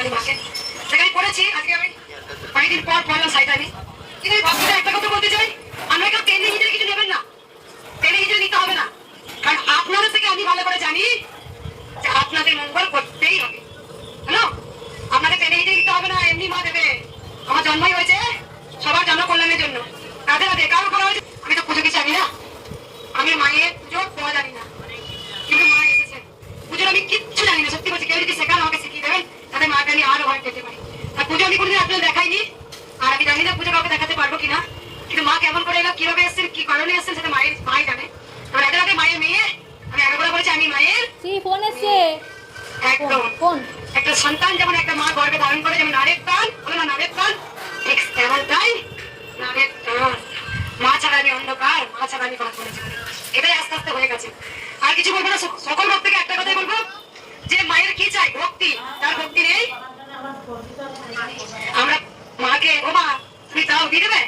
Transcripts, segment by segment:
আমি মাকে সেখানে পড়েছি। আজকে আমি অনেকদিন পর পড়লাম সাইড আমি, কিন্তু এই ভক্তদের একটা কথা বলতে চাই, আমরা কেউ টেনে হিজড়ে কিছু নেবেন না, টেনে হিজড়ে নিতে হবে না। কারণ আপনাদের থেকে আমি ভালো করে জানি যে আপনাদের মঙ্গল করতেই হবে। হ্যালো, আপনাকে টেনে হিজড়ে নিতে হবে না, এমনি মা দেবে। আমার জন্মই হয়েছে সবার জন্য কল্যাণের জন্য, রাধে রাধে। কারো করা হয়েছে, আমি তো পুজো কিছু জানি না, আমি মায়ের পুজো দেওয়া জানি না, কিন্তু মা এসেছে পুজোর আমি কিচ্ছু জানি না। সত্যি বলছি, কেউ যদি শেখান আমাকে শিখিয়ে দেবেন, তাহলে মাকে আমি আরো ভয় পেতে পারি। আর পুজো আমি কোনোদিন আপনাদের দেখাইনি, আর আমি জানি না পুজো কাউকে দেখাতে পারবো কিনা, কিন্তু মা কেমন করে এলো, কিভাবে এসেছেন, কি কারণে এসেছেন, সেটা মাই জানে। তো রাতে রাতে মায়ের মেয়ে, আমি একবার বলেছি আমি মায়ের ফোন এসছে একদম। একটা সন্তান যেমন একটা মা গর্ভে ধারণ করে, যেমন নারের প্রাণ বলো না, নারের প্রাণ, ঠিক তেমনটাই নারের প্রাণ। মা ছাড়া আমি অন্ধকার, মা ছাড়া আমি পথ বলেছি, এটাই আস্তে আস্তে হয়ে গেছে। আর কিছু বলবো না, সকল ভক্তকে একটা কথাই বলবো যে মায়ের কি চাই, ভক্তি। তার ভক্তি নেই, আমরা মাকে ও মা তুমি তাও দিয়ে দেবে,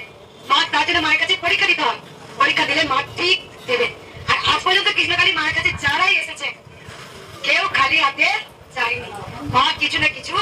মা তার জন্য মায়ের কাছে পরীক্ষা দিতে হয়, পরীক্ষা দিলে মা ঠিক দেবে। আর আজ পর্যন্ত কৃষ্ণকালী মায়ের কাছে যারাই এসেছে কেউ খালি হাতে যায়নি, মা কিছু না কিছু